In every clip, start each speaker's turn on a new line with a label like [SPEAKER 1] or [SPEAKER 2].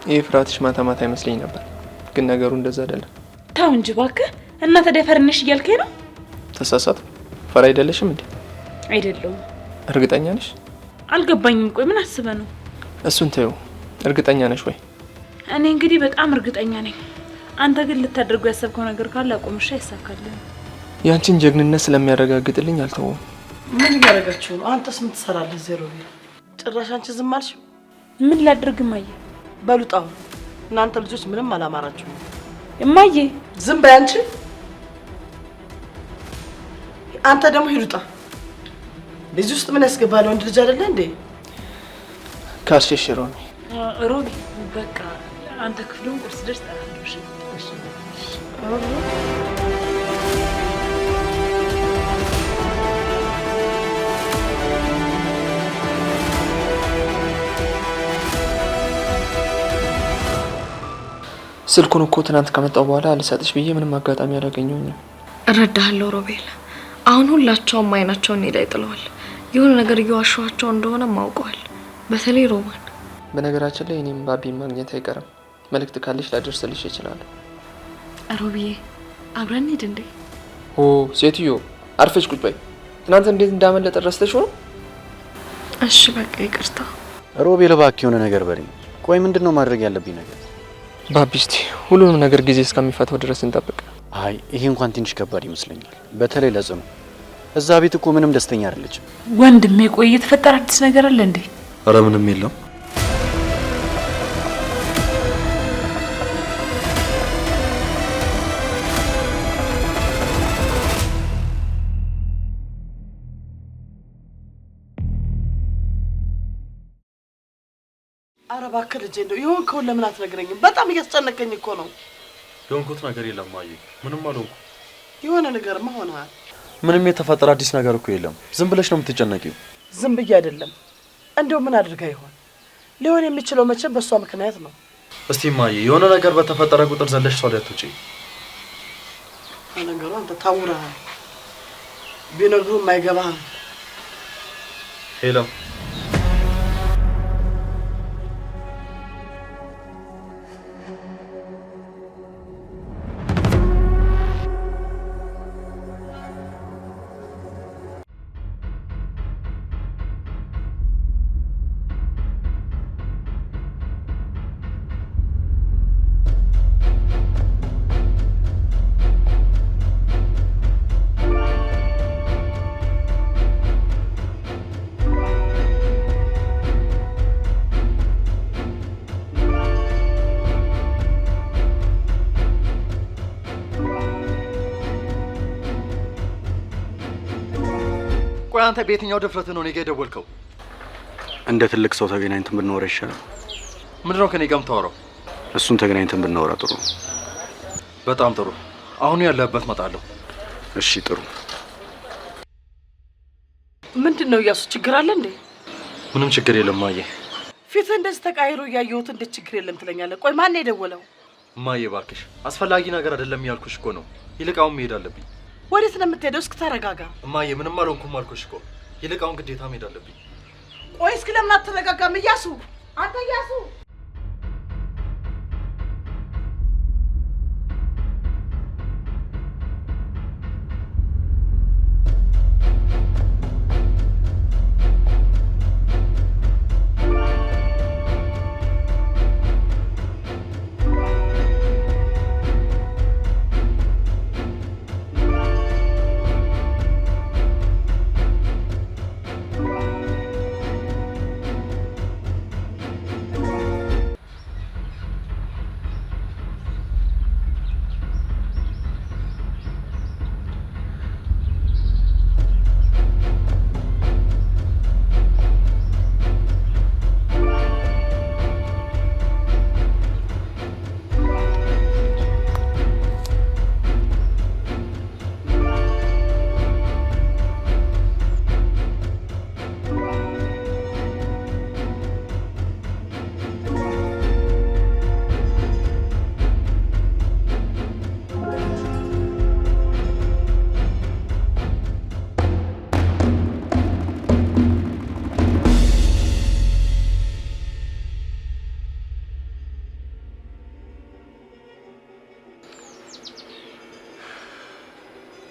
[SPEAKER 1] ይሄ ፍራትሽ ማታ ማታ አይመስለኝ ነበር፣ ግን ነገሩ እንደዛ አይደለም።
[SPEAKER 2] ታው እንጂ እባክህ እና ተደፈርንሽ እያልከኝ ነው?
[SPEAKER 1] ተሳሳት። ፈራ አይደለሽም እንዴ?
[SPEAKER 2] አይደለም።
[SPEAKER 1] እርግጠኛ ነሽ?
[SPEAKER 2] አልገባኝም። ቆይ ምን አስበህ ነው?
[SPEAKER 1] እሱን ተይው። እርግጠኛ ነሽ ወይ?
[SPEAKER 2] እኔ እንግዲህ በጣም እርግጠኛ ነኝ። አንተ ግን ልታደርገው ያሰብከው ነገር ካለ አቁምሽ፣ አይሳካልህም።
[SPEAKER 1] ያንቺን ጀግንነት ስለሚያረጋግጥልኝ አልተውም።
[SPEAKER 3] ምን እያደረጋችሁ ነው? አንተስ ምን ትሰራለህ? ዜሮ ጭራሽ አንቺ ዝም አልሽ?
[SPEAKER 2] ምን ላድርግ እማዬ?
[SPEAKER 3] በሉጣው እናንተ ልጆች ምንም አላማራችሁም።
[SPEAKER 2] እማዬ
[SPEAKER 3] ዝም በይ አንቺ። አንተ ደግሞ ሂዱጣ። ልጅ ውስጥ ምን ያስገባል? ወንድ ልጅ አይደለ እንዴ?
[SPEAKER 1] ካልሽሽ ሮሚ።
[SPEAKER 2] ሮሚ በቃ አንተ ክፍሉን ቁርስ ደርስ ታላልሽ።
[SPEAKER 1] ስልኩን እኮ ትናንት ከመጣው በኋላ ልሰጥሽ ብዬ ምንም አጋጣሚ አላገኘሁኝም።
[SPEAKER 4] እረዳለሁ ሮቤል። አሁን ሁላቸውም አይናቸውን እኔ ላይ ጥለዋል። የሆነ ነገር እየዋሸኋቸው እንደሆነ ማውቀዋል። በተለይ ሮማን።
[SPEAKER 1] በነገራችን ላይ እኔም ባቢ ማግኘት አይቀርም። መልእክት ካለሽ ላደርስልሽ ይችላል።
[SPEAKER 4] ሮቢዬ አብረን ሄድ እንዴ?
[SPEAKER 1] ኦ ሴትዮ አርፈሽ ቁጭ በይ። ትናንት እንዴት እንዳመለጠ ረስተሽ ነው?
[SPEAKER 4] እሺ በቃ ይቅርታ።
[SPEAKER 5] ሮቤል እባክህ የሆነ ነገር በለኝ። ቆይ ምንድነው ማድረግ ያለብኝ ነገር?
[SPEAKER 1] ባቢ እስቲ ሁሉንም ነገር ጊዜ እስከሚፈታው ድረስ እንጠብቅ።
[SPEAKER 5] አይ ይሄ እንኳን ትንሽ ከባድ ይመስለኛል። በተለይ ለጽኑ እዛ ቤት እኮ ምንም ደስተኛ አይደለችም።
[SPEAKER 2] ወንድሜ ቆይ የተፈጠረ አዲስ ነገር አለ እንዴ?
[SPEAKER 6] ኧረ ምንም የለም።
[SPEAKER 3] ኧረ እባክህ ልጄ እንደው የሆንከውን ለምን አትነግረኝም? በጣም እያስጨነቀኝ እኮ ነው።
[SPEAKER 6] የሆንኩት ነገር የለም ማየ፣ ምንም አልሆንኩም።
[SPEAKER 3] የሆነ ነገርማ ሆነሃል።
[SPEAKER 6] ምንም የተፈጠረ አዲስ ነገር እኮ የለም። ዝም ብለሽ ነው የምትጨነቂው።
[SPEAKER 3] ዝም ብዬ አይደለም። እንደው ምን አድርጋ ይሆን? ሊሆን የሚችለው መቼም በእሷ ምክንያት ነው።
[SPEAKER 6] እስቲ ማየ የሆነ ነገር በተፈጠረ ቁጥር ዘለሽ ሰው ላይ አትውጪ።
[SPEAKER 3] ነገሩ አንተ ታውራሃል። ቢነግሩም አይገባህም።
[SPEAKER 6] ሄሎ
[SPEAKER 7] ቆይ አንተ በየትኛው ድፍረት ነው እኔ ጋር የደወልከው?
[SPEAKER 5] እንደ ትልቅ ሰው ተገናኝተን ብንወራ ይሻላል።
[SPEAKER 7] ምንድነው ከኔ ጋር የምታወራው?
[SPEAKER 5] እሱን ተገናኝተን ብንወራ ጥሩ።
[SPEAKER 7] በጣም ጥሩ። አሁን ያለህበት እመጣለሁ።
[SPEAKER 5] እሺ ጥሩ።
[SPEAKER 3] ምንድነው እያሱ? ችግር አለ እንዴ?
[SPEAKER 6] ምንም ችግር የለም ማየ።
[SPEAKER 3] ፊትህ እንደዚህ ተቃይሮ እያየሁት እንዴት ችግር የለም ትለኛለህ? ቆይ ማን ነው የደወለው?
[SPEAKER 6] ማየ እባክሽ አስፈላጊ ነገር አይደለም ያልኩሽ እኮ ነው። ይልቅ አሁን መሄድ አለብኝ።
[SPEAKER 3] ወዴት ነው የምትሄደው? እስኪ ተረጋጋ።
[SPEAKER 6] እማዬ ምንም አልሆንኩም አልኩሽ እኮ። ይልቅ አሁን ግዴታ መሄድ አለብኝ።
[SPEAKER 3] ቆይ እስኪ ለምን አትረጋጋም? እያሱ አንተ እያሱ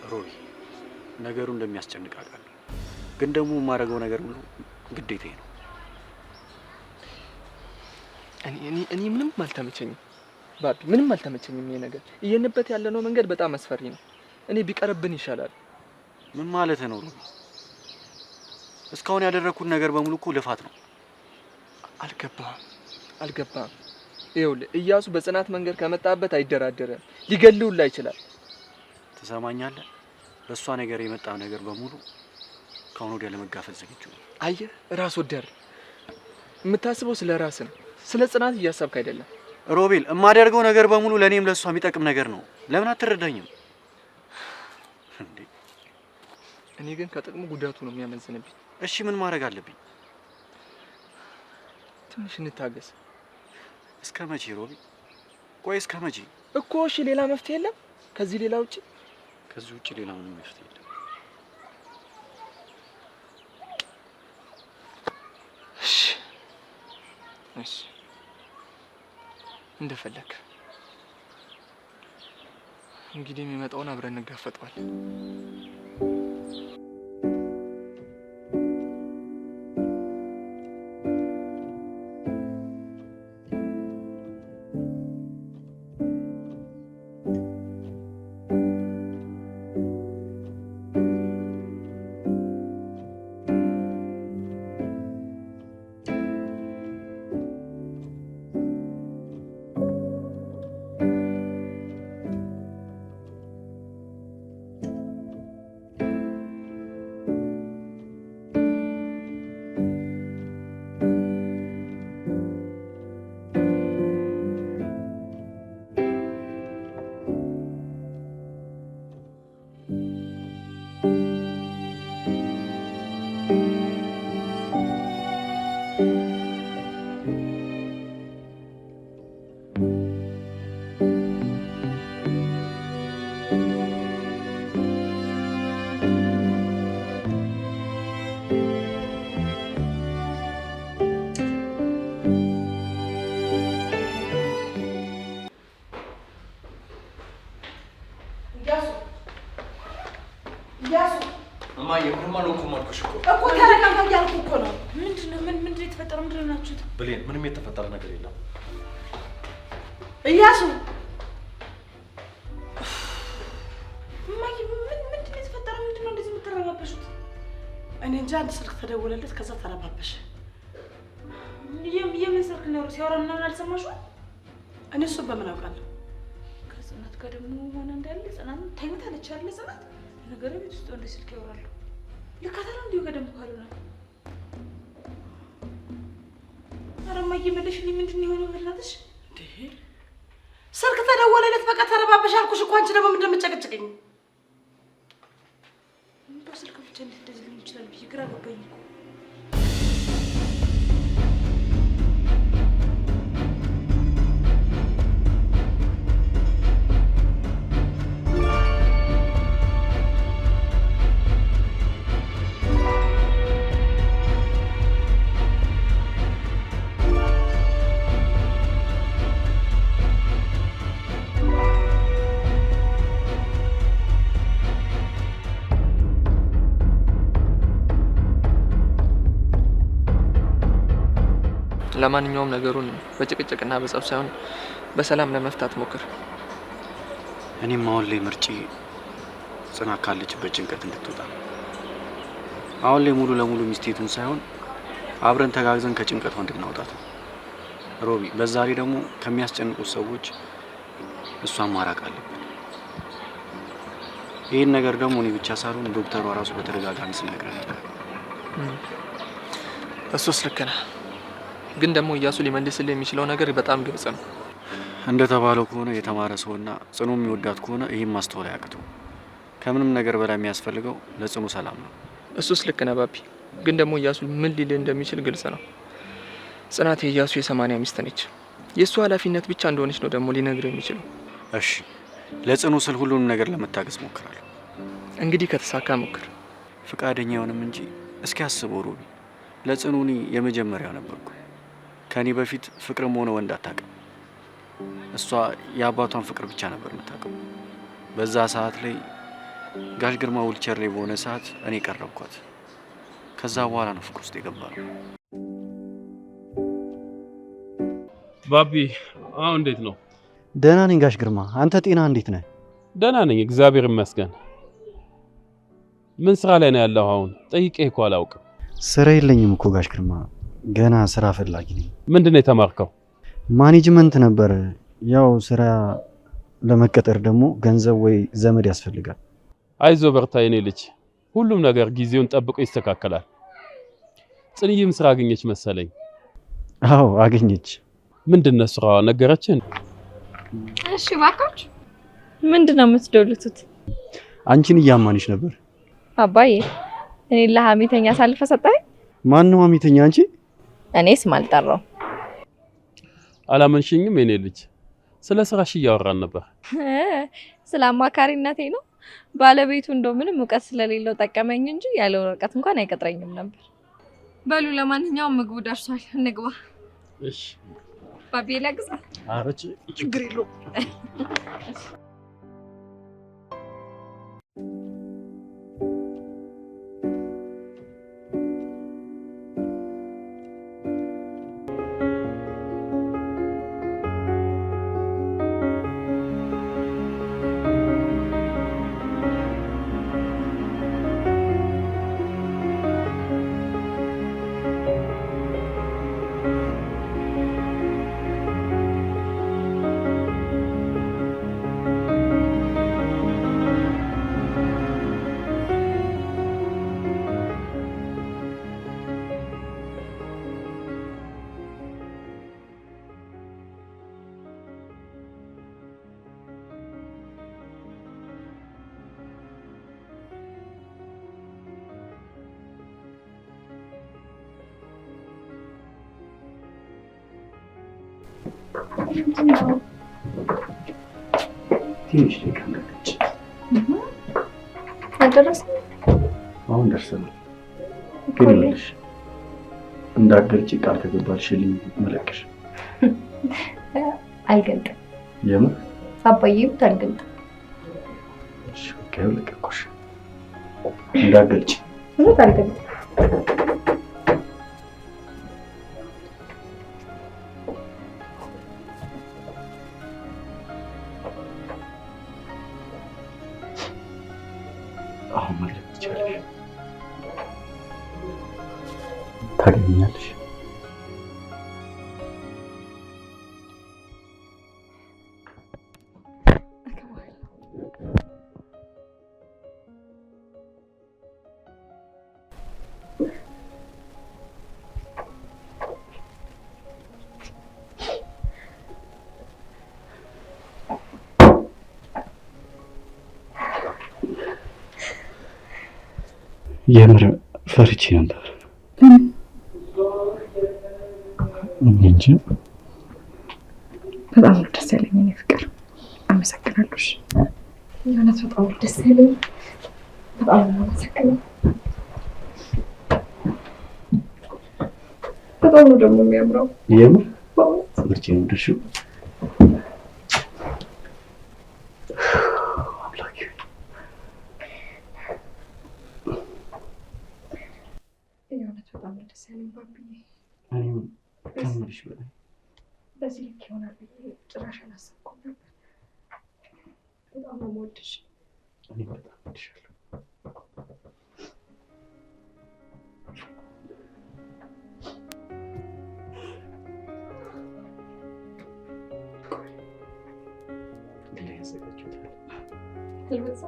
[SPEAKER 5] ሮቢ ነገሩ እንደሚያስጨንቅ አውቃለሁ፣ ግን ደግሞ የማደርገው ነገር ሁሉ ግዴታዬ ነው።
[SPEAKER 1] እኔ ምንም አልተመቸኝም ባቢ፣ ምንም አልተመቸኝም። ይሄ ነገር እየንበት ያለነው መንገድ በጣም አስፈሪ ነው። እኔ ቢቀርብን ይሻላል።
[SPEAKER 5] ምን ማለት ነው ሮቢ? እስካሁን ያደረኩት ነገር በሙሉ እኮ ልፋት ነው።
[SPEAKER 1] አልገባህም። ይኸውልህ እያሱ በጽናት መንገድ ከመጣበት አይደራደረም፣ ሊገልውላ ይችላል።
[SPEAKER 5] ትሰማኛለህ? በእሷ ነገር የመጣ ነገር በሙሉ ከአሁን ወዲያ ለመጋፈጥ ዝግጁ ነው።
[SPEAKER 1] አየህ፣ ራስ ወዳድ የምታስበው ስለ ራስ ነው፣ ስለ ጽናት እያሰብክ አይደለም።
[SPEAKER 5] ሮቤል፣ የማደርገው ነገር በሙሉ ለእኔም ለእሷ የሚጠቅም ነገር ነው። ለምን አትረዳኝም እንዴ?
[SPEAKER 1] እኔ ግን ከጥቅሙ ጉዳቱ ነው የሚያመዝንብኝ።
[SPEAKER 5] እሺ ምን ማድረግ አለብኝ?
[SPEAKER 1] ትንሽ እንታገስ።
[SPEAKER 5] እስከ መቼ ሮቢ? ቆይ እስከ መቼ
[SPEAKER 1] እኮ? እሺ ሌላ መፍትሄ የለም ከዚህ ሌላ ውጪ?
[SPEAKER 5] ከዚህ ውጪ ሌላ ምንም መፍትሄ የለም።
[SPEAKER 1] እሺ እንደፈለክ። እንግዲህ የሚመጣውን አብረን እንጋፈጠዋለን።
[SPEAKER 6] እማዬ ምንም አልሆንኩም አልኩሽ እኮ
[SPEAKER 3] ተረጋጋ እያልኩ እኮ ነው።
[SPEAKER 2] ምንድነው የተፈጠረው? ምንድነው ናችሁት?
[SPEAKER 6] ብሌን፣ ምንም የተፈጠረ ነገር የለም።
[SPEAKER 3] እያሱ
[SPEAKER 2] እማዬ ምንድነው የተፈጠረው? ምንድነው እንደዚህ የምትረባበሹት?
[SPEAKER 3] እኔ እንጃ። አንድ ስልክ ተደወለለት፣ ከዛ ተረባበሽ።
[SPEAKER 2] የምን ስልክ ነው? ሲያወራ ምናምን አልሰማሽውም?
[SPEAKER 3] እኔ እሱን በምን አውቃለሁ?
[SPEAKER 2] ከጽናት ጋር ደግሞ ሆነ እንዳለ ጽናት ታይመታለች አይደል? ጽናት ነገር ቤት ውስጥ ወንድ ስልክ ያወራሉ። ልካታለው እንዲሁ ገደም ካልሆነ ኧረ እማዬ መለሽልኝ። ምንድን ነው የሆነው? በእናትሽ
[SPEAKER 3] እንዴ ስልክ ተደወለለት፣ በቃ ተረባበሽ አልኩሽ እኮ። አንቺ ደግሞ ምንድን ነው የምትጨቀጭቀኝ?
[SPEAKER 2] በስልክ ብቻ እንዴት እንደዚህ ሊሆን ይችላል ብዬ ግራ ገባኝ እኮ።
[SPEAKER 1] ለማንኛውም ነገሩን በጭቅጭቅና በጸብ ሳይሆን በሰላም ለመፍታት ሞክር።
[SPEAKER 5] እኔም አሁን ላይ ምርጪ ጽናት ካለችበት ጭንቀት እንድትወጣ። አሁን ላይ ሙሉ ለሙሉ ሚስቴቱን ሳይሆን አብረን ተጋግዘን ከጭንቀቷ እንድናውጣት ሮቢ። በዛ ላይ ደግሞ ከሚያስጨንቁት ሰዎች እሷን ማራቅ አለብን። ይህን ነገር ደግሞ እኔ ብቻ ሳልሆን ዶክተሯ ራሱ በተደጋጋሚ ሲነግረን ነበር።
[SPEAKER 1] እሱስ ልክ ነህ፣ ግን ደግሞ እያሱ ሊመልስልህ የሚችለው ነገር በጣም ግልጽ ነው።
[SPEAKER 5] እንደተባለው ከሆነ የተማረ ሰውና ጽኑ የሚወዳት ከሆነ ይህም ማስተዋል አያቅተው። ከምንም ነገር በላይ የሚያስፈልገው ለጽኑ ሰላም ነው።
[SPEAKER 1] እሱስ ልክ ነህ ባቢ፣ ግን ደግሞ እያሱ ምን ሊልህ እንደሚችል ግልጽ ነው። ጽናት የእያሱ የ80 ሚስት ነች። የእሱ ኃላፊነት ብቻ እንደሆነች ነው ደግሞ ሊነግርህ የሚችለው።
[SPEAKER 5] እሺ ለጽኑ ስል ሁሉንም ነገር ለመታገስ ሞክራለሁ።
[SPEAKER 1] እንግዲህ ከተሳካ ሞክር።
[SPEAKER 5] ፍቃደኛ አይሆንም እንጂ እስኪ አስበው ሮቢ፣ ለጽኑ እኔ የመጀመሪያው ነበርኩ። ከኔ በፊት ፍቅርም ሆነ ወንድ አታውቅም። እሷ የአባቷን ፍቅር ብቻ ነበር የምታውቀው። በዛ ሰዓት ላይ ጋሽ ግርማ ዊልቸር ላይ በሆነ ሰዓት እኔ ቀረብኳት። ከዛ በኋላ ነው ፍቅር ውስጥ የገባነው።
[SPEAKER 8] ባቢ አሁን እንዴት ነው?
[SPEAKER 5] ደህና ነኝ ጋሽ ግርማ። አንተ ጤና እንዴት ነህ?
[SPEAKER 8] ደህና ነኝ እግዚአብሔር ይመስገን። ምን ስራ ላይ ነው ያለው አሁን? ጠይቄህ እኮ አላውቅም።
[SPEAKER 5] ስራ የለኝም እኮ ጋሽ ግርማ፣ ገና ስራ ፈላጊ ነኝ።
[SPEAKER 8] ምንድነው የተማርከው?
[SPEAKER 5] ማኔጅመንት ነበር። ያው ስራ ለመቀጠር ደግሞ ገንዘብ ወይ ዘመድ ያስፈልጋል።
[SPEAKER 8] አይዞ በርታ የኔ ልጅ፣ ሁሉም ነገር ጊዜውን ጠብቆ ይስተካከላል። ጽንይም ስራ አገኘች መሰለኝ።
[SPEAKER 5] አዎ አገኘች።
[SPEAKER 8] ምንድነው ስራዋ ነገረችን?
[SPEAKER 4] እሺ ባካችሁ ምንድነው የምትደውሉት?
[SPEAKER 5] አንቺን እያማንሽ ነበር።
[SPEAKER 4] አባዬ እኔ ለሐሜተኛ ሳልፈ ሰጠኝ።
[SPEAKER 5] ማን ነው ሐሜተኛ? አንቺ?
[SPEAKER 4] እኔስ ማልጠራው።
[SPEAKER 8] አላመንሽኝም የኔ ልጅ። ስለ ስራሽ እያወራን ነበር።
[SPEAKER 4] ስለ አማካሪነቴ ነው። ባለቤቱ እንደው ምንም እውቀት ስለሌለው ጠቀመኝ እንጂ ያለ እውቀት እንኳን አይቀጥረኝም ነበር። በሉ ለማንኛውም ምግቡ ደርሷል፣ እንግባ።
[SPEAKER 8] እሺ
[SPEAKER 4] ባቢ ለግዛ።
[SPEAKER 5] አረች ችግር የለውም። ትንሽ ደካማች
[SPEAKER 4] አደረሰን።
[SPEAKER 5] አሁን ደርሰናል። ግን ልሽ እንዳገልጭ ቃል ከገባልሽልኝ መለቅሽ
[SPEAKER 4] አልገልጥም።
[SPEAKER 5] የምር
[SPEAKER 4] አባዬው ታልገልጥም።
[SPEAKER 5] እሺ ከው ለቀቆሽ እንዳገልጭ
[SPEAKER 4] ምን ታልገልጥም?
[SPEAKER 5] አሁን ማለት ይቻላል። ታገኛለሽ። የምር ፈርቼ ነበር እንጂ
[SPEAKER 4] በጣም ደስ ያለኝ እኔ ፍቅር። አመሰግናለሁ። የእውነት በጣም ደስ ያለኝ። በጣም አመሰግናለሁ። በጣም ነው ደግሞ የሚያምረው።
[SPEAKER 5] የምር ፈርቼ ነበር። እሺ
[SPEAKER 4] በዚህ ልክ ይሆናል ብዬ ጭራሽ አላሰብኩም ነበር። በጣም ነው የምወድሽ።
[SPEAKER 5] እኔ በጣም እወድሻለሁ። ሌላ ያዘጋጁታል።
[SPEAKER 4] ልበዛ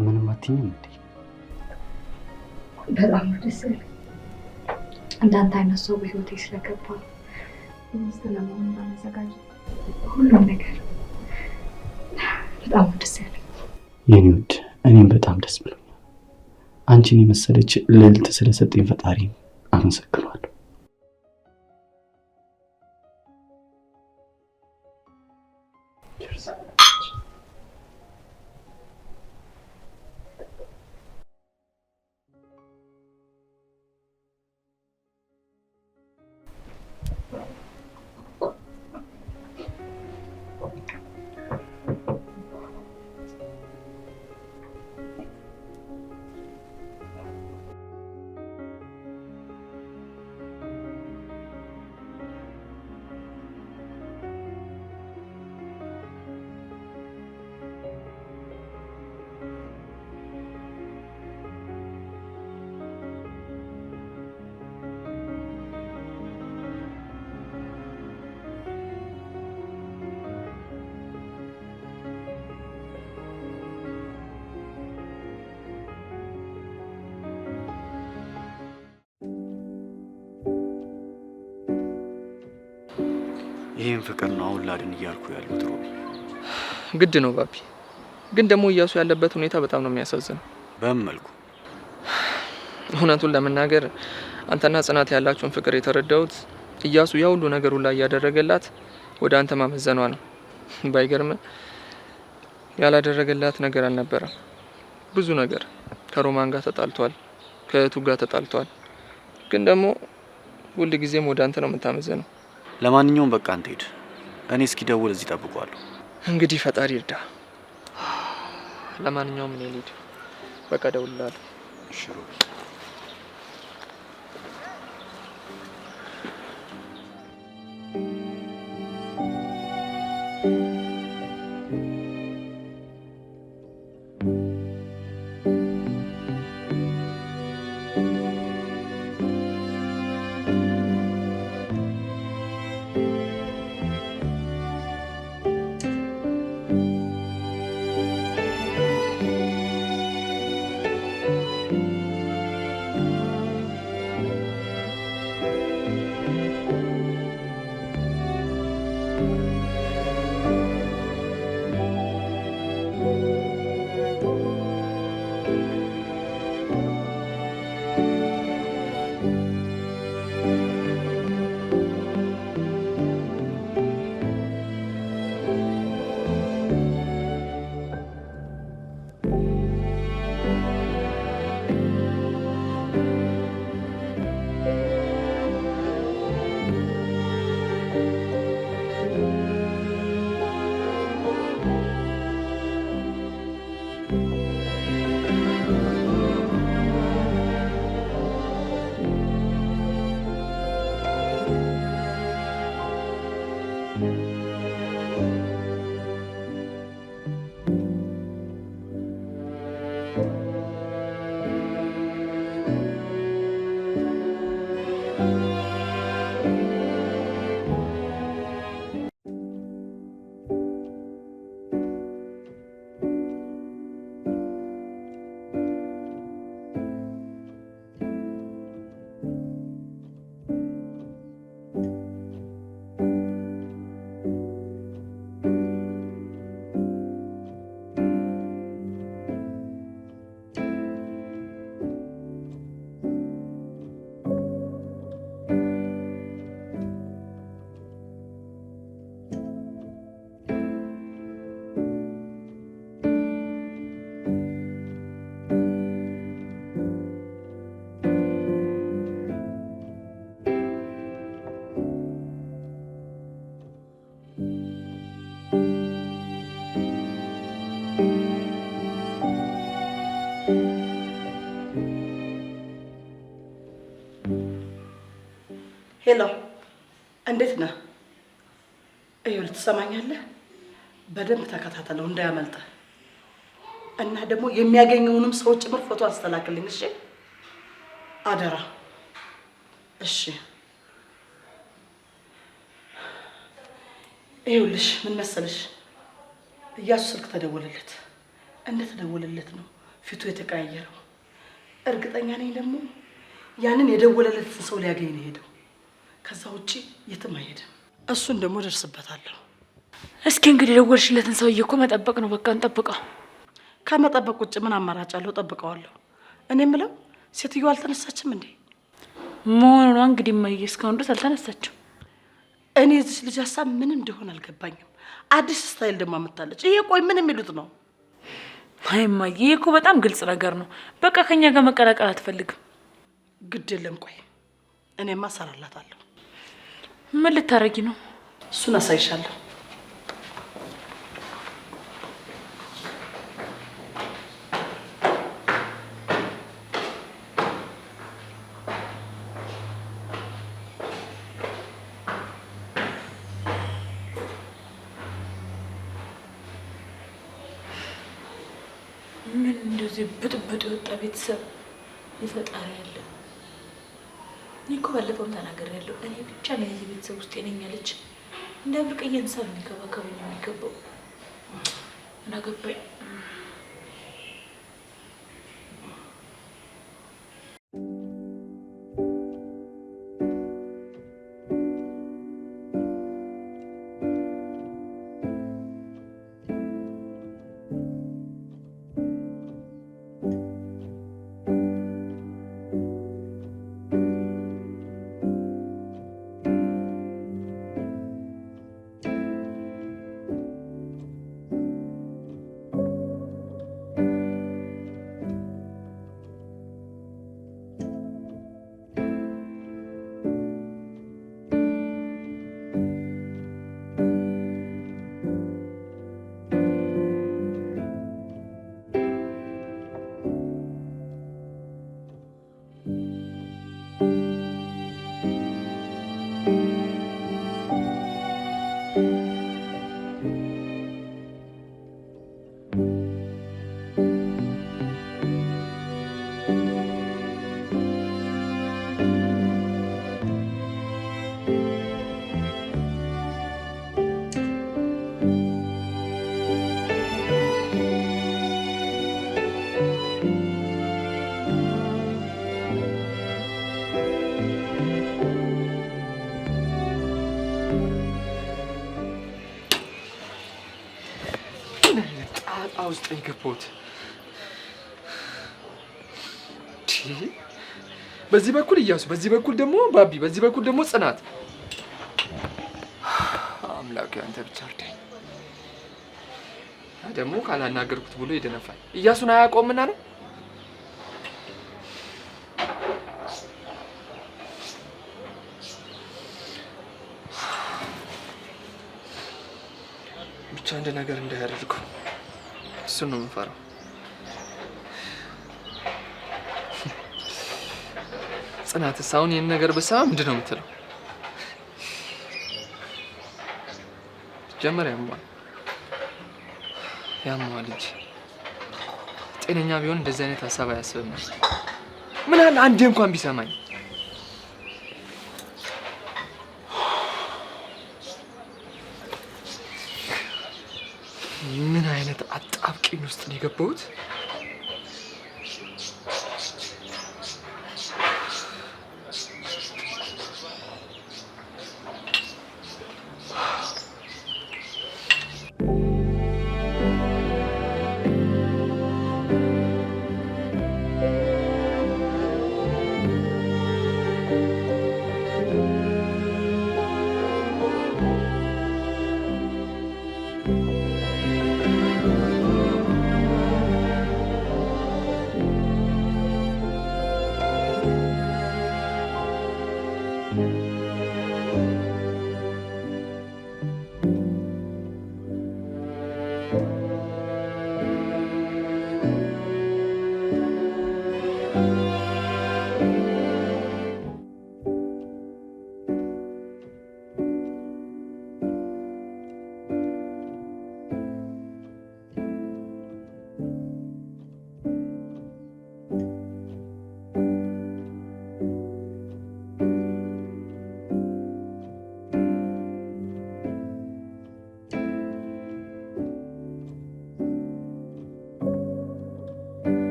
[SPEAKER 5] ምንም አትይኝም እንዴ?
[SPEAKER 4] በጣም ደስ ይላል። እንዳንተ አይነት ሰው በህይወቴ ስለገባ ሚስት ለመሆን ባመዘጋጅ ሁሉም ነገር በጣም ደስ ይላል።
[SPEAKER 5] የኔ ውድ እኔም በጣም ደስ ብሎኛል። አንቺን የመሰለች ልዕልት ስለሰጠኝ ፈጣሪ አመሰግናለሁ። ይሄን ፍቅር ነው አሁን ላድን እያልኩ ያሉት ሮቢ።
[SPEAKER 1] ግድ ነው ባቢ። ግን ደግሞ እያሱ ያለበት ሁኔታ በጣም ነው የሚያሳዝነው።
[SPEAKER 5] በምን መልኩ?
[SPEAKER 1] እውነቱን ለመናገር አንተና ጽናት ያላችሁን ፍቅር የተረዳሁት እያሱ ያ ሁሉ ነገር ሁላ እያደረገላት ወደ አንተ ማመዘኗ ነው። ባይገርም ያላደረገላት ነገር አልነበረም። ብዙ ነገር ከሮማን ጋር ተጣልቷል፣ ከእህቱ ጋር ተጣልቷል። ግን ደግሞ ሁል ጊዜም ወደ አንተ ነው የምታመዘነው።
[SPEAKER 5] ለማንኛውም በቃ አንተ ሂድ። እኔ እስኪደውል እዚህ ጠብቀዋለሁ።
[SPEAKER 1] እንግዲህ ፈጣሪ ይርዳ። ለማንኛውም እኔ ልሂድ። በቃ እደውልልሃለሁ።
[SPEAKER 5] እሺ ሮቢ።
[SPEAKER 3] ሄሎ፣ እንዴት ነህ? ይኸውልህ ትሰማኛለህ? በደንብ ተከታተለው እንዳያመልጥ እና ደግሞ የሚያገኘውንም ሰው ጭምር ፎቶ አስተላክልኝ። እሺ አደራ። እሺ ይኸውልሽ ምን መሰለሽ፣ እያሱ ስልክ ተደወለለት። እንደተደወለለት ነው ፊቱ የተቀያየረው። እርግጠኛ ነኝ ደግሞ ያንን የደወለለትን ሰው ሊያገኝ ነው ሄደው። ከዛ ውጪ የትም አይሄድም። እሱን ደግሞ ደርስበታለሁ።
[SPEAKER 2] እስኪ እንግዲህ የደወልሽለትን ሰውዬ እኮ መጠበቅ ነው። በቃ እንጠብቀው።
[SPEAKER 3] ከመጠበቅ ውጭ ምን አማራጭ አለው? ጠብቀዋለሁ። እኔ የምለው ሴትዮዋ አልተነሳችም እንዴ?
[SPEAKER 2] መሆኑ ነው እንግዲህ። እማዬ እስካሁን ድረስ አልተነሳችም።
[SPEAKER 3] እኔ እዚህ ልጅ ሀሳብ ምን እንደሆነ አልገባኝም። አዲስ ስታይል ደግሞ አመጣለች። ይሄ ቆይ ምን የሚሉት ነው?
[SPEAKER 2] አይ እማዬ፣ ይሄ እኮ በጣም ግልጽ ነገር ነው። በቃ ከኛ ጋር መቀላቀል አትፈልግም።
[SPEAKER 3] ግድ የለም ቆይ እኔማ እሰራላታለሁ።
[SPEAKER 2] ምን ልታረጊ ነው?
[SPEAKER 3] እሱን አሳይሻለሁ።
[SPEAKER 2] ምን እንደዚህ ብጥብጥ የወጣ ቤተሰብ ይፈጣሪ ያለ። እኔ እኮ ባለፈውም ተናግሬያለሁ። እኔ ብቻ ነው የዚህ ቤተሰብ ውስጥ ነኝ ያለች። እንደ ብርቅዬ እንስሳ ነው የሚንከባከበኝ የሚገባው። ምን አገባኝ?
[SPEAKER 1] ውስጥ የገባሁት በዚህ በኩል እያሱ፣ በዚህ በኩል ደግሞ ባቢ፣ በዚህ በኩል ደግሞ ጽናት። አምላክ አንተ ብቻ እርዳኝ። ደግሞ ካላናገርኩት ብሎ ይደነፋል። እያሱን አያውቀውምና ነው። ብቻ አንድ ነገር እንዳያደርገው እሱን ነው የምፈራው። ጽናትስ አሁን ይህን ነገር ብትሰማ ምንድን ነው የምትለው? ጀመር ያሟል እንጂ ጤነኛ ቢሆን እንደዚህ አይነት ሀሳብ አያስብም። ምን አለ አንዴ እንኳን ቢሰማኝ። ምን አይነት አጣብቂኝ ውስጥ ነው የገባሁት?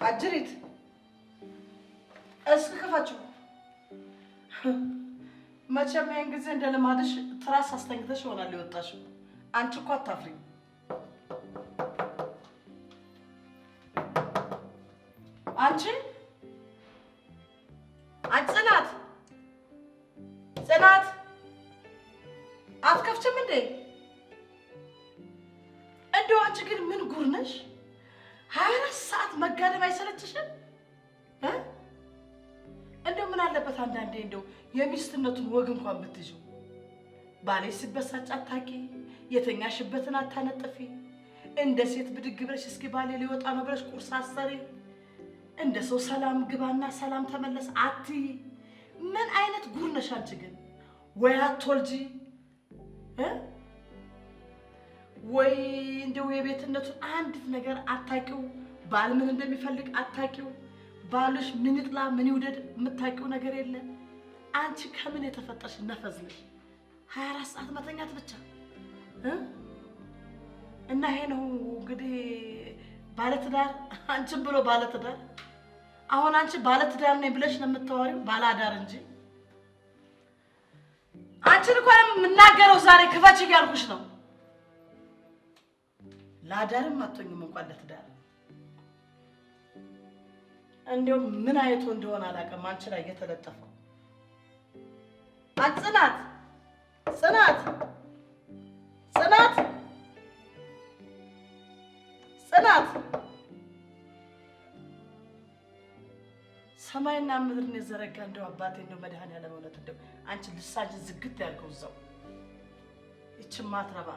[SPEAKER 3] አጅሪት እስኪ ክፈችው። መቼም ይሄን ጊዜ እንደ ልማድሽ ትራስ አስተኝተሽ ይሆናል የወጣሽው። አንቺ እኮ አታፍሪም። አንቺ ጽናት ጽናት አትከፍችም እንዴ? እንደው አንቺ ግን ምን ጉር ነሽ? 24 ሰዓት መጋደም አይሰለችሽም? እንደው ምን አለበት አንዳንዴ እንደው የሚስትነቱን ወግ እንኳን ብትይው። ባሌ ሲበሳጭ አታቂ፣ የተኛሽበትን አታነጥፊ፣ እንደ ሴት ብድግ ብለሽ እስኪ ባሌ ሊወጣ ነው ብለሽ ቁርስ አሰሪ፣ እንደ ሰው ሰላም ግባና ሰላም ተመለስ አትይ። ምን አይነት ጉር ነሽ አንቺ ግን? ወይ አትወልጂ ወይ እንደው የቤትነቱን አንዲት ነገር አታቂው። ባል ምን እንደሚፈልግ አታቂው። ባልሽ ምን ይጥላ ምን ይውደድ የምታቂው ነገር የለ። አንቺ ከምን የተፈጠርሽ ነፈዝ ነሽ? 24 ሰዓት መተኛት ብቻ እና ይሄ ነው እንግዲህ ባለትዳር። አንቺን ብሎ ባለትዳር። አሁን አንቺ ባለትዳር ነኝ ብለሽ ነው የምታወሪው፣ ባላዳር እንጂ። አንቺን እንኳን የምናገረው ዛሬ ክፈች እያልኩሽ ነው። ላዳርም አትሆኝም እንኳን ለትዳር። እንደው ምን አይቶ እንደሆነ አላውቅም አንቺ ላይ የተለጠፈው። ጽናት ጽናት ጽናት ጽናት ሰማይና ምድርን የዘረጋ እንደው አባቴ እንደው መድኃኒዓለም እውነት እንደው አንቺ ልሳጅ ዝግት ያልከው እዛው ይችማ አትረባ።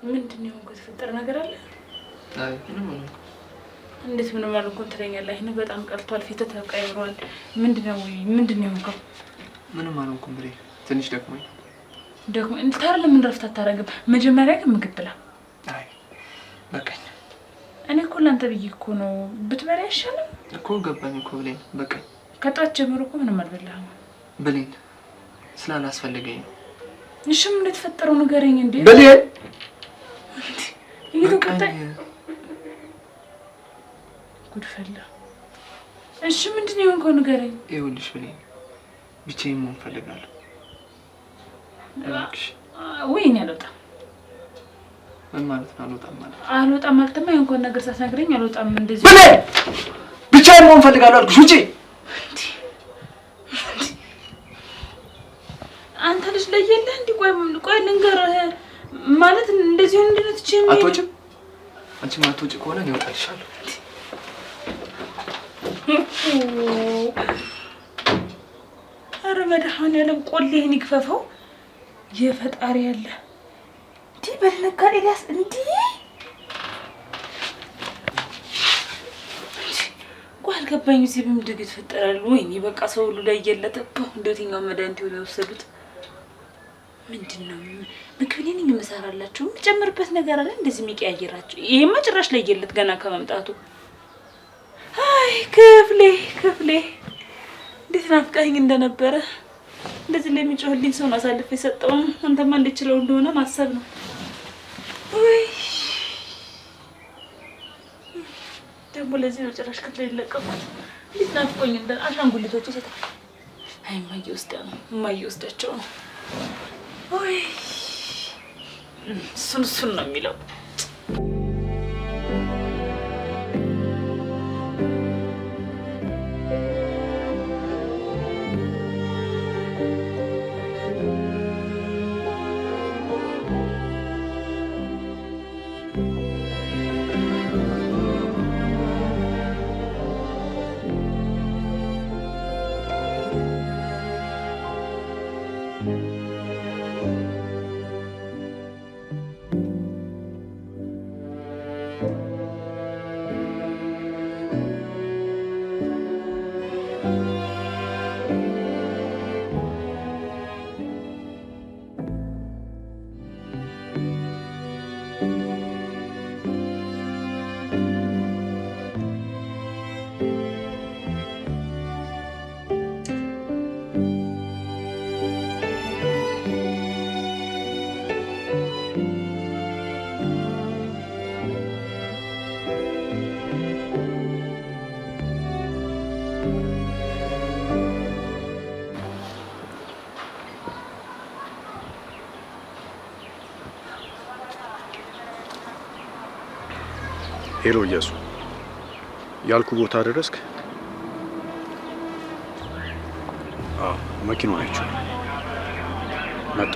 [SPEAKER 2] ምንድን ነው የተፈጠረ ነገር አለ?
[SPEAKER 1] አይ ምንም ነው።
[SPEAKER 2] እንዴት ምንም አልኩን ትለኛለህ? አይነ በጣም ቀልቷል፣ ፊትህ ተቀይሯል። ምንድነው የሆንከው?
[SPEAKER 1] ምንም አልኩኝ ብሬ፣ ትንሽ ደክሞኝ
[SPEAKER 2] ታዲያ ለምን ረፍት አታደርግም? መጀመሪያ ግን ምግብ ብላ።
[SPEAKER 1] አይ በቃኝ።
[SPEAKER 2] እኔ እኮ ለአንተ ብዬ እኮ ነው። ብትበላ አይሻልም
[SPEAKER 1] እኮ? ገባኝ እኮ ብሌን፣ በቃኝ።
[SPEAKER 2] ከጧት ጀምሮ እኮ ምንም አልበላህም
[SPEAKER 1] ብሌን፣ ስላላስፈለገኝ ነው።
[SPEAKER 2] እሺ ምን እንደተፈጠረው ንገረኝ እንዴ
[SPEAKER 1] ብሌን።
[SPEAKER 2] እየተቆጣኝ ጉድ ፈላ። እሺ ምንድነው የሆንከው ንገረኝ።
[SPEAKER 1] ይኸውልሽ ብሌን፣ ብቻዬን መሆን እፈልጋለሁ።
[SPEAKER 2] ወይኔ አልወጣም።
[SPEAKER 1] ምን ማለት ነው አልወጣም ማለት?
[SPEAKER 2] አልወጣም ማለትማ የሆንከውን ነገር ሳትነግረኝ አልወጣም። እንደዚህ
[SPEAKER 1] ብሌን፣ ብቻዬን መሆን እፈልጋለሁ አልኩሽ። ውጪ።
[SPEAKER 2] አንተ ልጅ ለየለህ እንዴ? ቆይ ልንገርህ ማለት እንደዚህ ሆነ እንድትች
[SPEAKER 1] አትወጪም? አንቺም አትወጪ ከሆነ እኔ እወጣልሻለሁ።
[SPEAKER 2] ኧረ መድኃኒዓለም ቆሌህን ይክፈፈው። የፈጣሪ ያለ እንዴ በልነካ ኤልያስ እንዴ ቆይ አልገባኝም። እዚህ በምንድን ይፈጠራል? ወይኔ በቃ ሰው ሁሉ ላይ እየለጠበ እንደትኛው መድኃኒት ሆነ የወሰዱት ምንድነው? ምግብ ነኝ የምሰራላችሁ የምጨምርበት ነገር አለ እንደዚህ የሚቀያየራችሁ። ይሄማ ጭራሽ ላይ እየለት ገና ከመምጣቱ። አይ ክፍሌ እንዴት ናፍቃኝ እንደነበረ። እንደዚህ ለሚጮህልኝ ሰው አሳልፈ የሰጠው አንተማ እንድችለው እንደሆነ ማሰብ ነው። ወይ ደግሞ ለዚህ ነው ጭራሽ ክፍሌ ይለቀቁት። እንዴት ናፍቆኝ እንደ አሻንጉሊቶቹ ሰጣ። አይ ማየ ወስዳቸው ነው። ወይ እሱን ነው የሚለው።
[SPEAKER 5] ሄሎ እያሱ፣ ያልኩ ቦታ ደረስክ? አዎ መኪናው ናቸው መጣ።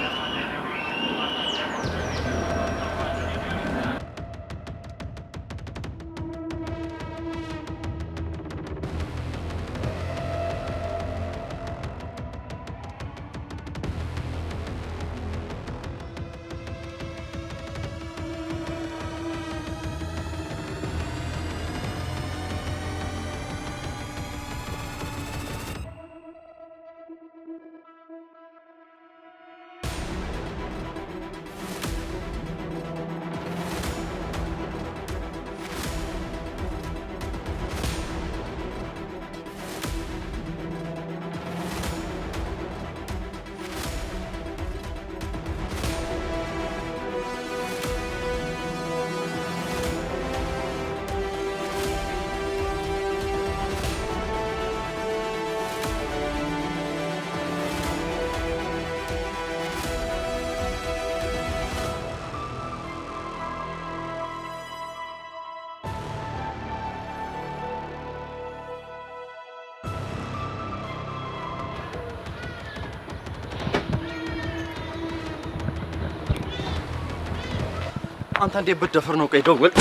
[SPEAKER 6] አንተ እንዴት ብትደፍር ነው? ቆይ ደውል